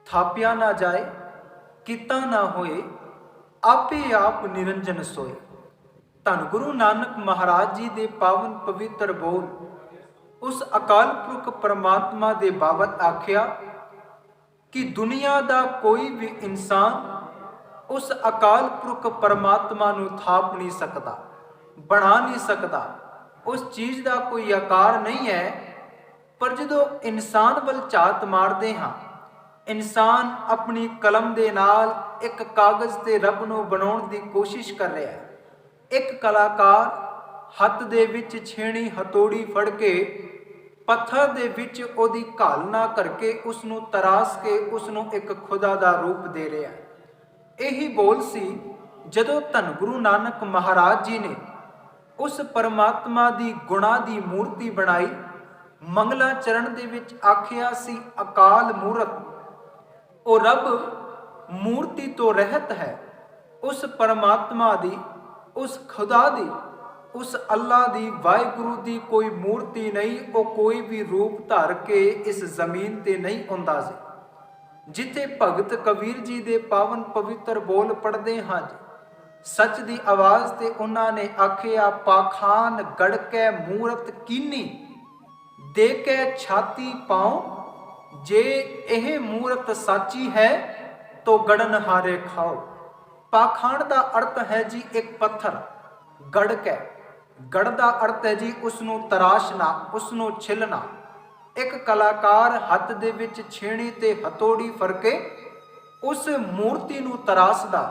ਥਾਪਿਆ ਨਾ ਜਾਏ, ਕੀਤਾ ਨਾ ਹੋਏ, ਆਪੇ ਆਪ ਨਿਰੰਜਨ ਸੋਏ। ਧੰਨ ਗੁਰੂ ਨਾਨਕ ਮਹਾਰਾਜ ਜੀ ਦੇ ਪਾਵਨ ਪਵਿੱਤਰ ਬੋਲ ਉਸ ਅਕਾਲ ਪੁਰਖ ਪਰਮਾਤਮਾ ਦੇ ਬਾਬਤ ਆਖਿਆ ਕਿ ਦੁਨੀਆ ਦਾ ਕੋਈ ਵੀ ਇਨਸਾਨ ਉਸ ਅਕਾਲ ਪੁਰਖ ਪਰਮਾਤਮਾ ਨੂੰ ਥਾਪ ਨਹੀਂ ਸਕਦਾ, ਬਣਾ ਨਹੀਂ ਸਕਦਾ। ਉਸ ਚੀਜ਼ ਦਾ ਕੋਈ ਆਕਾਰ ਨਹੀਂ ਹੈ। ਪਰ ਜਦੋਂ ਇਨਸਾਨ ਵੱਲ ਝਾਤ ਮਾਰਦੇ ਹਾਂ, ਇਨਸਾਨ ਆਪਣੀ ਕਲਮ ਦੇ ਨਾਲ ਇੱਕ ਕਾਗਜ਼ ਤੇ ਰੱਬ ਨੂੰ ਬਣਾਉਣ ਦੀ ਕੋਸ਼ਿਸ਼ ਕਰ ਰਿਹਾ ਹੈ। ਇੱਕ ਕਲਾਕਾਰ ਹੱਥ ਦੇ ਵਿੱਚ ਛੇਣੀ ਹਥੌੜੀ ਫੜ ਕੇ ਪੱਥਰ ਦੇ ਵਿੱਚ ਉਹਦੀ ਘਾਲਣਾ ਕਰਕੇ ਉਸ ਨੂੰ ਤਰਾਸ਼ ਕੇ ਉਸ ਨੂੰ ਇੱਕ ਖੁਦਾ ਦਾ ਰੂਪ ਦੇ ਰਿਹਾ ਹੈ। ਇਹੀ ਬੋਲ ਸੀ ਜਦੋਂ ਧੰਨ ਗੁਰੂ ਨਾਨਕ ਮਹਾਰਾਜ ਜੀ ਨੇ ਉਸ ਪਰਮਾਤਮਾ ਦੀ ਗੁਣਾ ਦੀ ਮੂਰਤੀ ਬਣਾਈ। ਮੰਗਲਾ ਚਰਨ ਦੇ ਵਿੱਚ ਆਖਿਆ ਸੀ ਅਕਾਲ ਮੂਰਤ। ਉਹ ਰੱਬ ਮੂਰਤੀ ਤੋਂ ਰਹਿਤ ਹੈ। ਉਸ ਪਰਮਾਤਮਾ ਦੀ, ਉਸ ਖੁਦਾ ਦੀ, ਉਸ ਅੱਲਾ ਦੀ, ਵਾਹਿਗੁਰੂ ਦੀ ਕੋਈ ਮੂਰਤੀ ਨਹੀਂ। ਉਹ ਕੋਈ ਵੀ ਰੂਪ ਧਾਰ ਕੇ ਇਸ ਜ਼ਮੀਨ ਤੇ ਨਹੀਂ ਆਉਂਦਾ ਸੀ। ਜਿੱਥੇ ਭਗਤ ਕਬੀਰ ਜੀ ਦੇ ਪਾਵਨ ਪਵਿੱਤਰ ਬੋਲ ਪੜ੍ਹਦੇ ਹਾਂ ਜੀ, ਸੱਚ ਦੀ ਆਵਾਜ਼ ਤੇ ਉਹਨਾਂ ਨੇ ਆਖਿਆ ਪਾਖਾਨ ਗੜਕੈ ਮੂਰਤ ਕੀਨੀ, ਦੇ ਕੇ ਛਾਤੀ ਪਾਉ। ਜੇ ਇਹ ਮੂਰਤ ਸਾਚੀ ਹੈ ਤੋ ਗੜਨ ਹਾਰੇ ਖਾਓ। ਪਾਖਾਨ ਦਾ ਅਰਥ ਹੈ ਜੀ ਇੱਕ ਪੱਥਰ, ਗੜਕੈ, ਗੜ ਦਾ ਅਰਥ ਹੈ ਜੀ ਉਸ ਨੂੰ ਤਰਾਸ਼ਣਾ, ਉਸ ਨੂੰ ਛਿੱਲਣਾ। ਇੱਕ ਕਲਾਕਾਰ ਹੱਥ ਦੇ ਵਿੱਚ ਛੇਣੀ ਤੇ ਹਥੌੜੀ ਫੜ ਕੇ ਉਸ ਮੂਰਤੀ ਨੂੰ ਤਰਾਸ਼ਦਾ।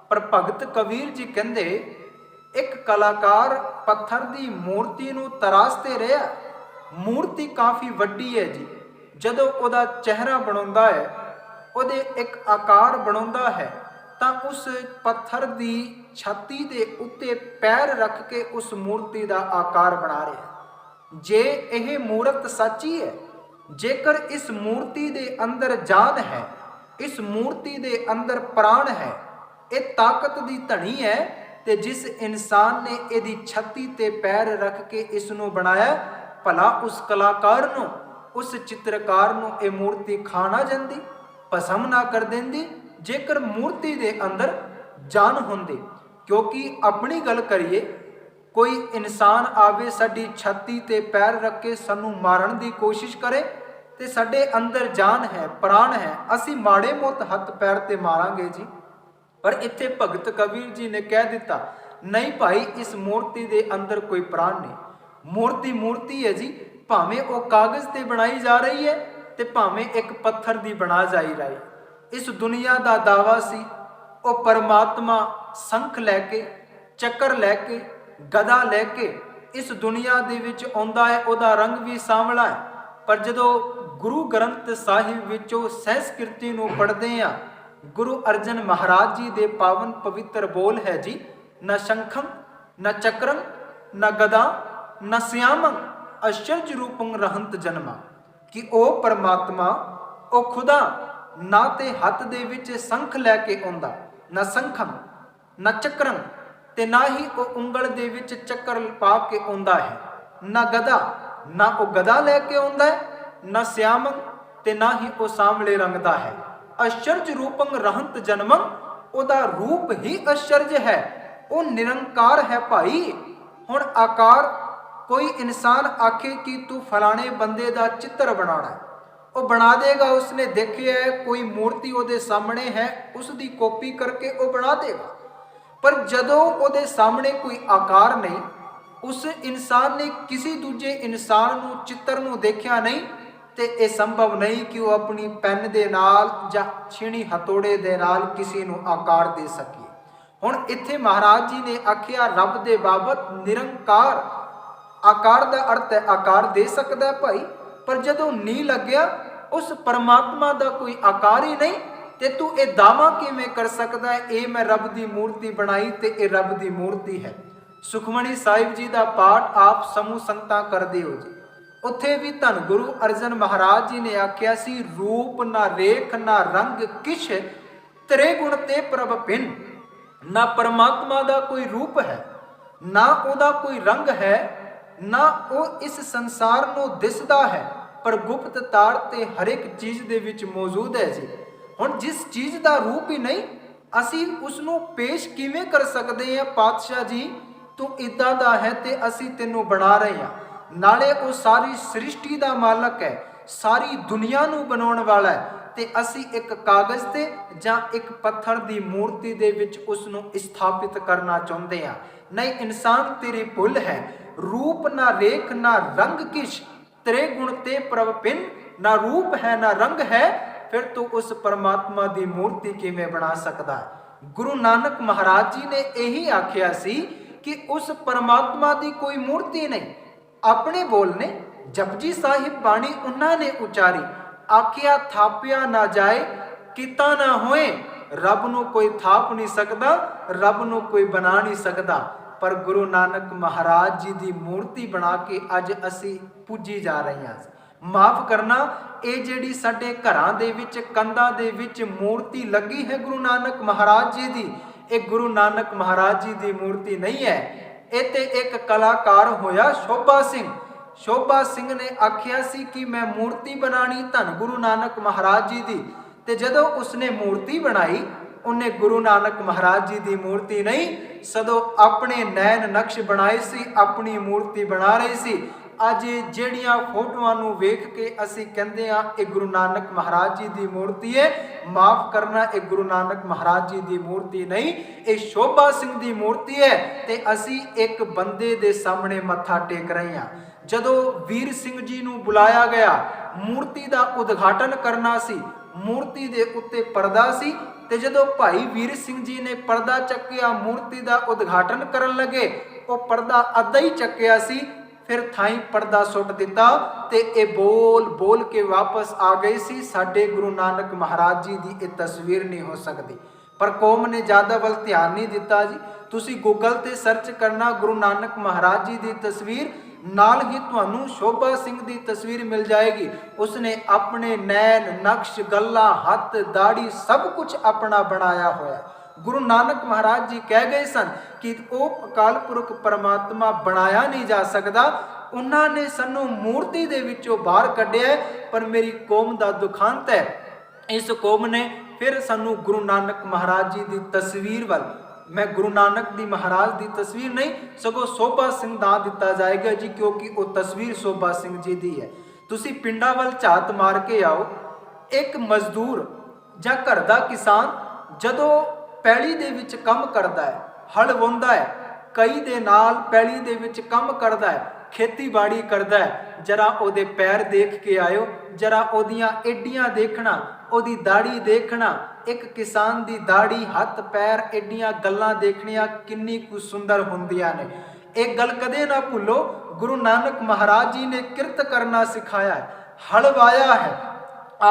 ਪਰ ਭਗਤ ਕਬੀਰ ਜੀ ਕਹਿੰਦੇ ਇੱਕ ਕਲਾਕਾਰ ਪੱਥਰ ਦੀ ਮੂਰਤੀ ਨੂੰ ਤਰਾਸ਼ਦੇ ਰਿਹਾ। ਮੂਰਤੀ ਕਾਫੀ ਵੱਡੀ ਹੈ ਜੀ। ਜਦੋਂ ਉਹਦਾ ਚਿਹਰਾ ਬਣਾਉਂਦਾ ਹੈ, ਉਹਦੇ ਇੱਕ ਆਕਾਰ ਬਣਾਉਂਦਾ ਹੈ, ਤਾਂ ਉਸ ਪੱਥਰ ਦੀ ਛਾਤੀ ਦੇ ਉੱਤੇ ਪੈਰ ਰੱਖ ਕੇ ਉਸ ਮੂਰਤੀ ਦਾ ਆਕਾਰ ਬਣਾ ਰਿਹਾ। ਜੇ ਇਹ ਮੂਰਤ ਸੱਚੀ ਹੈ, ਜੇਕਰ ਇਸ ਮੂਰਤੀ ਦੇ ਅੰਦਰ ਜਾਨ ਹੈ, ਇਸ ਮੂਰਤੀ ਦੇ ਅੰਦਰ ਪ੍ਰਾਣ ਹੈ, ਇਹ ਤਾਕਤ ਦੀ ਧਣੀ ਹੈ, ਤੇ ਜਿਸ ਇਨਸਾਨ ਨੇ ਇਹਦੀ ਛਾਤੀ ਤੇ ਪੈਰ ਰੱਖ ਕੇ ਇਸ ਨੂੰ ਬਣਾਇਆ, ਭਲਾ ਉਸ ਕਲਾਕਾਰ ਨੂੰ, ਉਸ ਚਿੱਤਰਕਾਰ ਨੂੰ ਇਹ ਮੂਰਤੀ ਖਾ ਨਾ ਜਾਂਦੀ, ਭਸਮ ਨਾ ਕਰ ਦਿੰਦੀ, ਜੇਕਰ ਮੂਰਤੀ ਦੇ ਅੰਦਰ ਜਾਨ ਹੁੰਦੀ। ਕਿਉਂਕਿ ਆਪਣੀ ਗੱਲ ਕਰੀਏ, ਕੋਈ ਇਨਸਾਨ ਆਵੇ ਸਾਡੀ ਛਾਤੀ ਤੇ ਪੈਰ ਰੱਖ ਕੇ ਸਾਨੂੰ ਮਾਰਨ ਦੀ ਕੋਸ਼ਿਸ਼ ਕਰੇ ਤੇ ਸਾਡੇ ਅੰਦਰ ਜਾਨ ਹੈ, ਪ੍ਰਾਣ ਹੈ, ਅਸੀਂ ਮਾੜੇ ਮੋਟ ਹੱਥ ਪੈਰ ਤੇ ਮਾਰਾਂਗੇ ਜੀ। ਪਰ ਇੱਥੇ ਭਗਤ ਕਬੀਰ ਜੀ ਨੇ ਕਹਿ ਦਿੱਤਾ ਨਹੀਂ ਭਾਈ, ਇਸ ਮੂਰਤੀ ਦੇ ਅੰਦਰ ਕੋਈ ਪ੍ਰਾਣ ਨਹੀਂ। ਮੂਰਤੀ ਮੂਰਤੀ ਹੈ ਜੀ, ਭਾਵੇਂ ਉਹ ਕਾਗਜ਼ ਤੇ ਬਣਾਈ ਜਾ ਰਹੀ ਹੈ ਤੇ ਭਾਵੇਂ ਇੱਕ ਪੱਥਰ ਦੀ ਬਣਾ ਜਾਈ ਰਹੀ। ਇਸ ਦੁਨੀਆ ਦਾ ਦਾਵਾ ਸੀ ਉਹ ਪਰਮਾਤਮਾ ਸੰਖ ਲੈ ਕੇ, ਚੱਕਰ ਲੈ ਕੇ, ਗਦਾ ਲੈ ਕੇ ਇਸ ਦੁਨੀਆ ਦੇ ਵਿੱਚ ਆਉਂਦਾ ਹੈ। ਉਹਦਾ ਰੰਗ ਵੀ ਸਾਂਵਲਾ ਹੈ। ਪਰ ਜਦੋਂ ਗੁਰੂ ਗ੍ਰੰਥ ਸਾਹਿਬ ਵਿੱਚੋਂ ਸੰਸਕ੍ਰਿਤੀ ਨੂੰ ਪੜ੍ਹਦੇ ਹਾਂ, ਗੁਰੂ ਅਰਜਨ ਮਹਾਰਾਜ ਜੀ ਦੇ ਪਾਵਨ ਪਵਿੱਤਰ ਬੋਲ ਹੈ ਜੀ, ਨਾ ਸ਼ੰਖੰ ਨਾ ਚੱਕਰੰ ਨਾ ਗਦਾ ਨਾ ਸਿਆਮੰ ਅਚਰਜ ਰੂਪੰ ਰਹੰਤ ਜਨਮਾ। ਕਿ ਉਹ ਪਰਮਾਤਮਾ, ਉਹ ਖੁਦਾ ਨਾ ਤੇ ਹੱਥ ਦੇ ਵਿੱਚ ਸੰਖ ਲੈ ਕੇ ਆਉਂਦਾ, ਨਾ ਸੰਖੰ ਨਾ ਚੱਕਰੰ, ਤੇ ਨਾ ਹੀ ਉਹ ਉਂਗਲ ਦੇ ਵਿੱਚ ਚੱਕਰ ਪਾ ਕੇ ਆਉਂਦਾ ਹੈ, ਨਾ ਗਦਾ, ਨਾ ਉਹ ਗਦਾ ਲੈ ਕੇ ਆਉਂਦਾ ਹੈ, ਨਾ ਸਿਆਮੰ, ਤੇ ਨਾ ਹੀ ਉਹ ਸਾਂਵਲੇ ਰੰਗ ਦਾ ਹੈ। ਅਚਰਜ ਰੂਪੰ ਰਹੰਤ ਜਨਮੰ, ਉਹਦਾ ਰੂਪ ਹੀ ਅਚਰਜ ਹੈ, ਉਹ ਨਿਰੰਕਾਰ ਹੈ ਭਾਈ। ਹੁਣ ਆਕਾਰ, ਕੋਈ ਇਨਸਾਨ ਆਖੇ ਕਿ ਤੂੰ ਫਲਾਣੇ ਬੰਦੇ ਦਾ ਚਿੱਤਰ ਬਣਾਉਣਾ ਹੈ, ਉਹ ਬਣਾ ਦੇਗਾ। ਉਸਨੇ ਦੇਖਿਆ ਹੈ ਕੋਈ ਮੂਰਤੀ ਉਹਦੇ ਸਾਹਮਣੇ ਹੈ, ਉਸ ਦੀ ਕਾਪੀ ਕਰਕੇ ਉਹ ਬਣਾ ਦੇਗਾ। ਪਰ ਜਦੋਂ ਉਹਦੇ ਸਾਹਮਣੇ ਕੋਈ ਆਕਾਰ ਨਹੀਂ, ਉਸ ਇਨਸਾਨ ਨੇ ਕਿਸੇ ਦੂਜੇ ਇਨਸਾਨ ਨੂੰ, ਚਿੱਤਰ ਨੂੰ ਦੇਖਿਆ ਨਹੀਂ, ਤੇ ਇਹ ਸੰਭਵ ਨਹੀਂ ਕਿ ਉਹ ਆਪਣੀ ਪੈਨ ਦੇ ਨਾਲ ਜਾਂ ਛੀਣੀ ਹਥੌੜੇ ਦੇ ਨਾਲ ਕਿਸੇ ਨੂੰ ਆਕਾਰ ਦੇ ਸਕੇ। ਹੁਣ ਇੱਥੇ ਮਹਾਰਾਜ ਜੀ ਨੇ ਆਖਿਆ ਰੱਬ ਦੇ ਬਾਬਤ ਨਿਰੰਕਾਰ। ਆਕਾਰ ਦਾ ਅਰਥ ਹੈ ਆਕਾਰ ਦੇ ਸਕਦਾ ਭਾਈ, ਪਰ ਜਦੋਂ ਨੀ ਲੱਗਿਆ ਉਸ ਪਰਮਾਤਮਾ ਦਾ ਕੋਈ ਆਕਾਰ ਹੀ ਨਹੀਂ, ਤੇ ਤੂੰ ਇਹ ਦਾਵਾ ਕਿਵੇਂ ਕਰ ਸਕਦਾ ਹੈ ਇਹ ਮੈਂ ਰੱਬ ਦੀ ਮੂਰਤੀ ਬਣਾਈ ਤੇ ਇਹ ਰੱਬ ਦੀ ਮੂਰਤੀ ਹੈ। ਸੁਖਮਣੀ ਸਾਹਿਬ ਜੀ ਦਾ ਪਾਠ ਆਪ ਸਮੂਹ ਸੰਗਤਾਂ ਕਰਦੇ ਹੋ ਜੀ। ਉੱਥੇ ਵੀ ਧੰਨ ਗੁਰੂ ਅਰਜਨ ਮਹਾਰਾਜ ਜੀ ਨੇ ਆਖਿਆ ਸੀ ਰੂਪ ਨਾ ਰੇਖ ਨਾ ਰੰਗ ਕਿਛ, ਤੇਰੇ ਗੁਣ ਤੇ ਪ੍ਰਭ ਭਿੰਨ। ਨਾ ਪਰਮਾਤਮਾ ਦਾ ਕੋਈ ਰੂਪ ਹੈ, ਨਾ ਉਹਦਾ ਕੋਈ ਰੰਗ ਹੈ, ਨਾ ਉਹ ਇਸ ਸੰਸਾਰ ਨੂੰ ਦਿਸਦਾ ਹੈ, ਪਰ ਗੁਪਤ ਤਾਰ ਤੇ ਹਰ ਇੱਕ ਚੀਜ਼ ਦੇ ਵਿੱਚ ਮੌਜੂਦ ਹੈ ਜੀ। ਹੁਣ ਜਿਸ ਚੀਜ਼ ਦਾ ਰੂਪ ਹੀ ਨਹੀਂ, ਅਸੀਂ ਉਸ ਨੂੰ ਪੇਸ਼ ਕਿਵੇਂ ਕਰ ਸਕਦੇ ਹਾਂ? ਪਾਤਸ਼ਾਹ ਜੀ, ਤੂੰ ਇੱਦਾਂ ਦਾ ਹੈ ਤੇ ਅਸੀਂ ਤੈਨੂੰ ਬਣਾ ਰਹੇ ਹਾਂ। ਨਾਲੇ ਉਹ ਸਾਰੀ ਸ੍ਰਿਸ਼ਟੀ ਦਾ ਮਾਲਕ ਹੈ, ਸਾਰੀ ਦੁਨੀਆ ਨੂੰ ਬਣਾਉਣ ਵਾਲਾ ਹੈ, ਤੇ ਅਸੀਂ ਇੱਕ ਕਾਗਜ਼ ਤੇ ਜਾਂ ਇੱਕ ਪੱਥਰ ਦੀ ਮੂਰਤੀ ਦੇ ਵਿੱਚ ਉਸ ਨੂੰ ਸਥਾਪਿਤ ਕਰਨਾ ਚਾਹੁੰਦੇ ਹਾਂ। ਨਹੀਂ ਇਨਸਾਨ, ਤੇਰੀ ਭੁੱਲ ਹੈ। रूप ना रेख ना रंग किश, तेरे गुण ते प्रभ पिन, ना रूप है ना रंग है, फिर तो उस परमात्मा दी मूर्ति किवें बना सकदा है। गुरु नानक महाराज जी ने यही आख्या सी कि उस परमात्मा दी कोई मूर्ति नहीं। अपने बोल ने जपजी साहिब बाणी उन्होंने उचारी, आख्या थापिया ना जाए किता ना होए, रब नूं कोई थाप नहीं सकता, रब नूं कोई बना नहीं सकता। पर गुरु नानक महाराज जी की मूर्ति बना के अज असी पूजी जा रहे हैं। माफ करना, ये जिहड़ी साडे घरां दे विच कंधां दे विच मूर्ति लगी है गुरु नानक महाराज जी की, ये गुरु नानक महाराज जी की मूर्ति नहीं है। ये ते एक कलाकार होया शोभा सिंह। शोभा सिंह ने आख्या सी कि मैं मूर्ति बनानी धन गुरु नानक महाराज जी की, ते जदों उसने मूर्ति बनाई, उन्हें गुरु नानक महाराज जी की मूर्ति नहीं सदों अपने नैन नक्श बनाए सी, अपनी मूर्ति बना रही सी। अज ਜਿਹੜੀਆਂ फोटोआं नूं वेख के असी कहते हैं ये गुरु नानक महाराज जी की मूर्ति है, माफ करना, ये गुरु नानक महाराज जी की मूर्ति नहीं, ये शोभा सिंह की मूर्ति है। ते असी एक बंदे दे सामने मत्था टेक रहे हैं। जदों वीर सिंह जी नूं बुलाया गया, मूर्ति का उद्घाटन करना सी, मूर्ति दे उत्ते पर्दा सी, ते जदों भाई वीर सिंह जी ने पर्दा चक्या, मूर्ति का उद्घाटन करन लगे, वो पर्दा अद्धा ही चक्या सी, फिर थाई पर्दा सुट दिता ते ए बोल बोल के वापस आ गई सी, साडे गुरु नानक महाराज जी की ये तस्वीर नहीं हो सकती। पर कौम ने ज़्यादा वल ध्यान नहीं दिता जी। तुसी गूगल ते सर्च करना गुरु नानक महाराज जी की तस्वीर, नाल ही तुहानू शोभा सिंह की तस्वीर मिल जाएगी। उसने अपने नैन नक्श गल्ला हथ दाढ़ी सब कुछ अपना बनाया होया। गुरु नानक महाराज जी कह गए सन कि वो अकाल पुरख परमात्मा बनाया नहीं जा सकता, उन्होंने सानू मूर्ति दे विचों बाहर कढ़िया। पर मेरी कौम का दुखांत है, इस कौम ने फिर सानू गुरु नानक महाराज जी की तस्वीर वाल, मैं गुरु नानक दी महाराज की तस्वीर नहीं सगों शोभा सिंह दा दिता जाएगा जी, क्योंकि वो तस्वीर शोभा सिंह जी की है। तुसी पिंडा वाल झात मार के आओ, एक मजदूर जां घर दा किसान जदों पैली दे विच काम करदा है, हल वाहुंदा है, कई दे नाल पैली दे विच काम करदा है, खेतीबाड़ी करदा है, जरा ओदे पैर देख के आयो, जरा ओदियां एडियां देखना, ओदी दाढ़ी देखना। एक किसान दी दाढ़ी हथ पैर एडियां गल्लां देखनियां किन्नी कुछ सुंदर हुंदियां ने। एक गल कदे ना भुलो, गुरु नानक महाराज जी ने किरत करना सिखाया है, हल वाया है,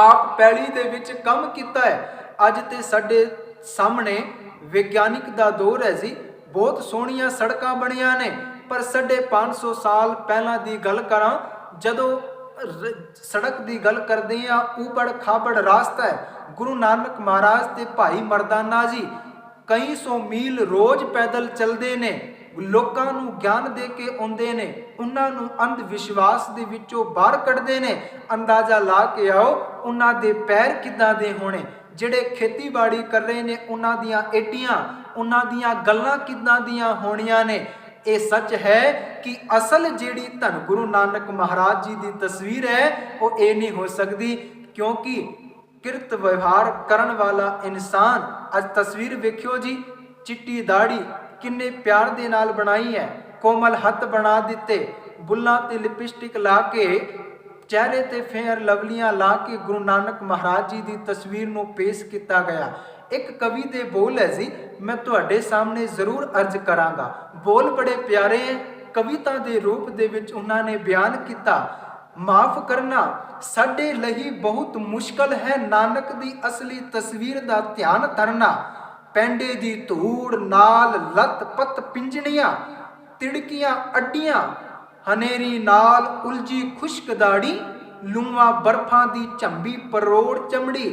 आप पैली दे विच काम कीता है। अज ते साडे सामने विग्यानिक दा दौर है जी, बहुत सोहणियां सड़कां बणियां ने, पर 550 साल पहलां दी गल करां, जदों सड़क की गल करते हैं, ऊबड़ खाबड़ रास्ता है। गुरु नानक महाराज ते भाई मरदाना जी कई सौ मील रोज पैदल चलते ने, लोकां नूं ज्ञान दे के आउंदे ने, उन्हां नूं अंध विश्वास दे विचों बाहर कढदे ने। अंदाजा ला के आओ उन्हां दे पैर किदां दे होणे, जिहड़े खेतीबाड़ी कर रहे ने उन्हां दियां एडियां, उन्हां दियां गल्लां किदां दियां होणियां ने। ये सच है कि असल जिहड़ी धन गुरु नानक महाराज जी की तस्वीर है वो ये नहीं हो सकती, क्योंकि किरत व्यवहार करन वाला इंसान, अज तस्वीर वेखियो जी, चिट्टी दाढ़ी किन्ने प्यार दे नाल बनाई है, कोमल हथ बना दिते, बुल्लां ते लिपस्टिक ला के, चेहरे ते फेयर लवलियां ला के गुरु नानक महाराज जी की तस्वीर नूं पेश किया गया। एक कवि दे बोल है जी, मैं तुहाडे सामने जरूर अर्ज करांगा। बोल बड़े प्यारे हैं, कविता दे रूप दे विच उन्होंने बयान किया। माफ करना, साडे लही बहुत मुश्किल है नानक दी असली तस्वीर दा ध्यान धरना। पैंडे दी धूड़ नाल लत पत पिंजणियां, तिड़कियां अड्डियां, हनेरी नाल उलझी खुश्क दाड़ी, लूआं बर्फां दी झंबी परोड़ चमड़ी,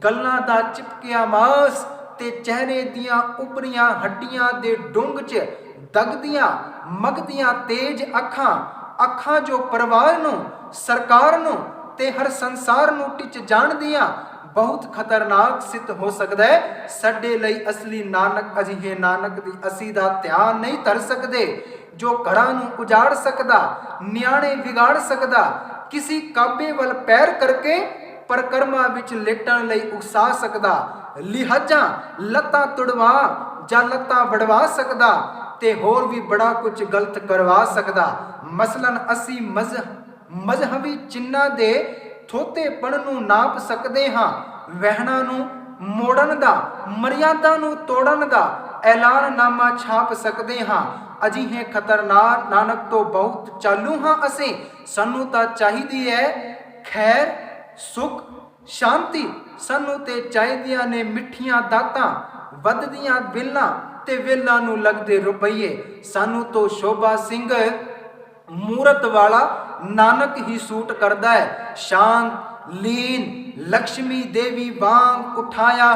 गल्लां दा चिपकिया मास ते चेहरे दियां उभरियां हड्डियां दे डुंग च दगदियां मगदियां तेज अखां, अखां जो परिवार नूं, सरकार नूं ते हर संसार नूं टिच जाणदियां, ਬਹੁਤ ਖਤਰਨਾਕ ਸਿੱਧ ਹੋ ਸਕਦਾ ਹੈ। ਸਾਡੇ ਲਈ ਅਸਲੀ ਨਾਨਕ ਅਜਿਹੇ ਨਾਨਕ ਦੀ ਅਸੀਂ ਦਾ ਧਿਆਨ ਨਹੀਂ ਧਰ ਸਕਦੇ, ਜੋ ਘਰਾਂ ਨੂੰ ਉਜਾੜ ਸਕਦਾ, ਨਿਆਣੇ ਵਿਗਾੜ ਸਕਦਾ, ਕਿਸੇ ਕਾਬੇ ਵੱਲ ਪੈਰ ਕਰਕੇ ਪਰਕਰਮਾ ਵਿੱਚ ਲੇਟਣ ਲਈ ਉਕਸਾ ਸਕਦਾ, ਲਿਹਾਜ਼ਾਂ ਲੱਤਾਂ ਤੁੜਵਾ ਜਾਂ ਲੱਤਾਂ ਵੜਵਾ ਸਕਦਾ ਤੇ ਹੋਰ ਵੀ ਬੜਾ ਕੁਝ ਗਲਤ ਕਰਵਾ ਸਕਦਾ। ਮਸਲਨ ਅਸੀਂ ਮਜ਼ਹਬੀ ਚਿੰਨ੍ਹਾਂ ਦੇ ਥੋਤੇਪਣ ਨੂੰ ਨਾਪ ਸਕਦੇ ਹਾਂ, ਵਹਿਣਾਂ ਨੂੰ ਮੋੜਨ ਦਾ, ਮਰਿਆਦਾ ਨੂੰ ਤੋੜਨ ਦਾ ਐਲਾਨਨਾਮਾ ਛਾਪ ਸਕਦੇ ਹਾਂ। ਅਜਿਹੇ ਖਤਰਨਾਕ ਨਾਨਕ ਤੋਂ ਬਹੁਤ ਚਾਲੂ ਹਾਂ ਅਸੀਂ। ਸਾਨੂੰ ਤਾਂ ਚਾਹੀਦੀ ਹੈ ਖੈਰ, ਸੁਖ, ਸ਼ਾਂਤੀ। ਸਾਨੂੰ ਤੇ ਚਾਹੀਦੀਆਂ ਨੇ ਮਿੱਠੀਆਂ ਦਾਤਾਂ, ਵੱਧਦੀਆਂ ਵੇਲਾਂ ਤੇ ਵੇਲਾਂ ਨੂੰ ਲੱਗਦੇ ਰੁਪਈਏ। ਸਾਨੂੰ ਤੋਂ ਸ਼ੋਭਾ ਸਿੰਘ ਮੂਰਤ ਵਾਲਾ ਨਾਨਕ ਹੀ ਸੂਟ ਕਰਦਾ ਹੈ। ਸ਼ਾਂਤ, ਲੀਨ, ਲక్ష్ਮੀ ਦੇਵੀ ਵਾਂਗ ਉਠਾਇਆ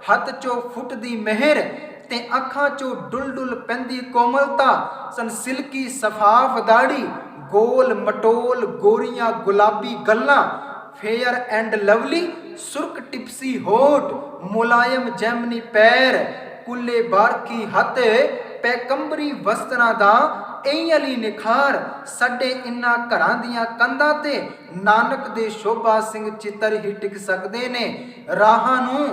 ਹੱਥ ਚੋਂ ਫੁੱਟਦੀ ਮਿਹਰ ਤੇ ਅੱਖਾਂ ਚੋਂ ਡੁੱਲ ਪੈਂਦੀ ਕੋਮਲਤਾ, ਸਿਲਕੀ ਸਫਾਫ ਦਾੜੀ, ਗੋਲ ਮਟੋਲ ਗੋਰੀਆਂ ਗੁਲਾਬੀ ਗੱਲਾਂ, ਫੇਅਰ ਐਂਡ ਲਵਲੀ ਸੁਰਖ ਟਿਪਸੀ ਹੋਠ, ਮੁਲਾਇਮ ਜੈਮਨੀ ਪੈਰ, ਕੁੱਲੇ ਬਾਰਕੀ ਹੱਥ, ਪੈਕੰਬਰੀ ਵਸਤਰਾਂ ਦਾ ਅਲੀ ਨਿਖਾਰ। ਸਾਡੇ ਇਨ੍ਹਾਂ ਘਰਾਂ ਦੀਆਂ ਕੰਧਾਂ ਤੇ ਨਾਨਕ ਦੇ ਸ਼ੋਭਾ ਸਿੰਘ ਚਿੱਤਰ ਹੀ ਟਿਕ ਸਕਦੇ ਨੇ। ਰਾਹਾਂ ਨੂੰ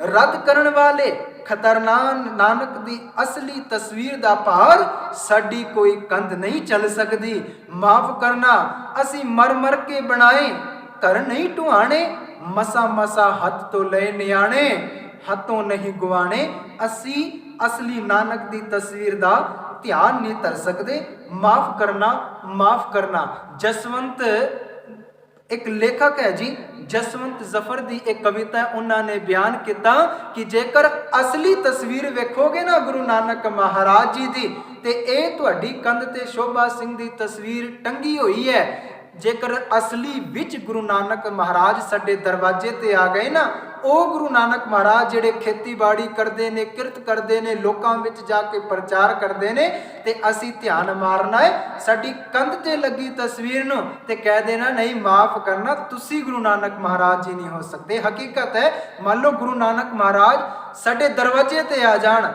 ਰੱਦ ਕਰਨ ਵਾਲੇ ਖਤਰਨਾਕ ਨਾਨਕ ਦੀ ਅਸਲੀ ਤਸਵੀਰ ਦਾ ਭਾਰ ਸਾਡੀ ਕੋਈ ਕੰਧ ਨਹੀਂ ਚੱਲ ਸਕਦੀ। ਮਾਫ ਕਰਨਾ, ਅਸੀਂ ਮਰ ਕੇ ਬਣਾਏ ਘਰ ਨਹੀਂ ਢੁਆਣੇ, ਮਸਾ ਹੱਥ ਤੋਂ ਲਏ ਨਿਆਣੇ, ਹੱਥੋਂ ਨਹੀਂ ਗਵਾਣੇ। ਅਸੀਂ ਅਸਲੀ ਨਾਨਕ ਦੀ ਤਸਵੀਰ ਦਾ ਧਿਆਨ ਨਹੀਂ ਧਰ ਸਕਦੇ। ਮਾਫ ਕਰਨਾ। ਜਸਵੰਤ ਇੱਕ ਲੇਖਕ ਹੈ ਜੀ, ਜਸਵੰਤ ਜ਼ਫਰ ਦੀ ਇੱਕ ਕਵਿਤਾ ਉਹਨਾਂ ਨੇ ਬਿਆਨ ਕੀਤਾ ਕਿ ਜੇਕਰ ਅਸਲੀ ਤਸਵੀਰ ਵੇਖੋਗੇ ਨਾ ਗੁਰੂ ਨਾਨਕ ਮਹਾਰਾਜ ਜੀ ਦੀ, ਤੇ ਇਹ ਤੁਹਾਡੀ ਕੰਧ ਤੇ ਸ਼ੋਭਾ ਸਿੰਘ ਦੀ ਤਸਵੀਰ ਟੰਗੀ ਹੋਈ ਹੈ। ਜੇਕਰ ਅਸਲੀ ਵਿੱਚ ਗੁਰੂ ਨਾਨਕ ਮਹਾਰਾਜ ਸਾਡੇ ਦਰਵਾਜ਼ੇ ਤੇ ਆ ਗਏ ਨਾ, ਉਹ ਗੁਰੂ ਨਾਨਕ ਮਹਾਰਾਜ ਜਿਹੜੇ ਖੇਤੀਬਾੜੀ ਕਰਦੇ ਨੇ, ਕਿਰਤ ਕਰਦੇ ਨੇ, ਲੋਕਾਂ ਵਿੱਚ ਜਾ ਕੇ ਪ੍ਰਚਾਰ ਕਰਦੇ ਨੇ, ਤੇ ਅਸੀਂ ਧਿਆਨ ਮਾਰਨਾ ਹੈ ਸਾਡੀ ਕੰਧ ਤੇ ਲੱਗੀ ਤਸਵੀਰ ਨੂੰ ਤੇ ਕਹਿ ਦੇਣਾ ਨਹੀਂ, ਮਾਫ ਕਰਨਾ, ਤੁਸੀਂ ਗੁਰੂ ਨਾਨਕ ਮਹਾਰਾਜ ਜੀ ਨਹੀਂ ਹੋ ਸਕਦੇ। ਹਕੀਕਤ ਹੈ, ਮੰਨ ਲਓ ਗੁਰੂ ਨਾਨਕ ਮਹਾਰਾਜ ਸਾਡੇ ਦਰਵਾਜ਼ੇ ਤੇ ਆ ਜਾਣ,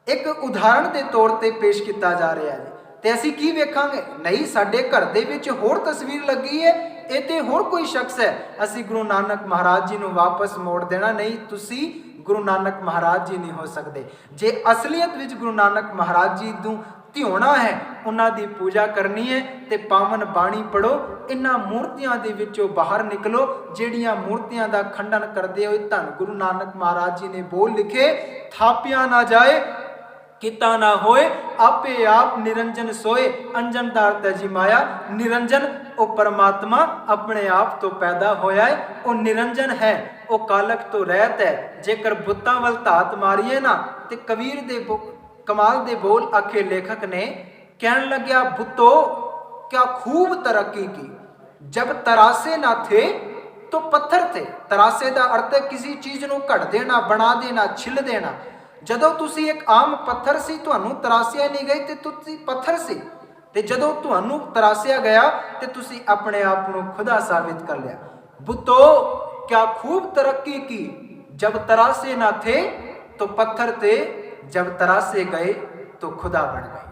ਇੱਕ ਉਦਾਹਰਣ ਦੇ ਤੌਰ ਤੇ ਪੇਸ਼ ਕੀਤਾ ਜਾ ਰਿਹਾ ਹੈ, ਤੇ ਅਸੀਂ ਕੀ ਵੇਖਾਂਗੇ? ਨਹੀਂ, ਸਾਡੇ ਘਰ ਦੇ ਵਿੱਚ ਹੋਰ ਤਸਵੀਰ ਲੱਗੀ ਹੈ, ਇਹ ਤੇ ਹੋਰ ਕੋਈ ਸ਼ਖਸ ਹੈ, ਅਸੀਂ ਗੁਰੂ ਨਾਨਕ ਮਹਾਰਾਜ ਜੀ ਨੂੰ ਵਾਪਸ ਮੋੜ ਦੇਣਾ ਨਹੀਂ, ਤੁਸੀਂ ਗੁਰੂ ਨਾਨਕ ਮਹਾਰਾਜ ਜੀ ਨਹੀਂ ਹੋ ਸਕਦੇ। ਜੇ ਅਸਲੀਅਤ ਵਿੱਚ ਗੁਰੂ ਨਾਨਕ ਮਹਾਰਾਜ ਜੀ ਨੂੰ ਧਿਆਉਣਾ ਹੈ, ਉਹਨਾਂ ਦੀ ਪੂਜਾ ਕਰਨੀ ਹੈ, ਤੇ ਪਾਵਨ ਬਾਣੀ ਪੜੋ, ਇਹਨਾਂ ਮੂਰਤੀਆਂ ਦੇ ਵਿੱਚੋਂ ਬਾਹਰ ਨਿਕਲੋ ਜਿਹੜੀਆਂ ਮੂਰਤੀਆਂ ਦਾ ਖੰਡਨ ਕਰਦੇ ਹੋਏ ਧੰਨ ਗੁਰੂ ਨਾਨਕ ਮਹਾਰਾਜ ਜੀ ਨੇ ਬੋਲ ਲਿਖੇ, ਥਾਪਿਆ ਨਾ ਜਾਏ ਕੀਤਾ ਨਾ ਹੋਏ, ਆਪੇ ਆਪ ਨਿਰੰਜਨ ਸੋਏ, ਅੰਜਨ ਦਾ ਅਰਥ ਹੈ ਜੀ ਮਾਇਆ। ਨਿਰੰਜਨ ਉਹ ਪਰਮਾਤਮਾ ਆਪਣੇ ਆਪ ਤੋਂ ਪੈਦਾ ਹੋਇਆ ਹੈ, ਉਹ ਨਿਰੰਜਨ ਹੈ, ਉਹ ਕਾਲਕ ਤੋਂ ਰਹਿਤ ਹੈ। ਜੇਕਰ ਬੁੱਤਾਂ ਵੱਲ ਧਾਤ ਮਾਰੀਏ ਨਾ, ਤੇ ਕਬੀਰ ਦੇ ਕਮਾਲ ਦੇ ਬੋਲ ਆਖੇ ਲੇਖਕ ਨੇ, ਕਹਿਣ ਲੱਗਿਆ, ਬੁੱਤੋ क्या खूब तरक्की की, जब तरासे ना थे तो पत्थर थे। तरासे का अर्थ है किसी चीज़ ਨੂੰ ਘੜ ਦੇਣਾ, ਬਣਾ ਦੇਣਾ, ਛਿੱਲ ਦੇਣਾ। ਜਦੋਂ ਤੁਸੀਂ ਇੱਕ ਆਮ ਪੱਥਰ ਸੀ, ਤੁਹਾਨੂੰ ਤਰਾਸਿਆ ਨਹੀਂ ਗਈ ਤੇ ਤੁਸੀਂ ਪੱਥਰ ਸੀ, ਤੇ ਜਦੋਂ ਤੁਹਾਨੂੰ ਤਰਾਸਿਆ ਗਿਆ ਤੇ ਤੁਸੀਂ ਆਪਣੇ ਆਪ ਨੂੰ ਖੁਦਾ ਸਾਬਿਤ ਕਰ ਲਿਆ। ਬੁੱਤੋ क्या खूब तरक्की की, जब तरासे ना थे तो पत्थर थे, जब तरासे गए तो खुदा बन गए।